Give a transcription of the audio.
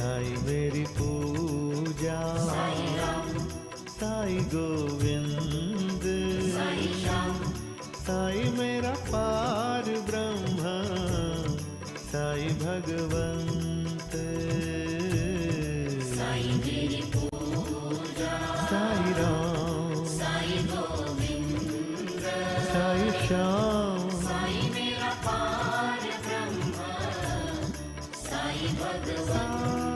साई मेरी पूजा, साई गोविंद, साई मेरा पार ब्रह्म, साई भगवंत। साई मेरी पूजा, साई राम, साई गोविंद, साई श्याम, साई मेरा पार ब्रह्म, साई भगवंत।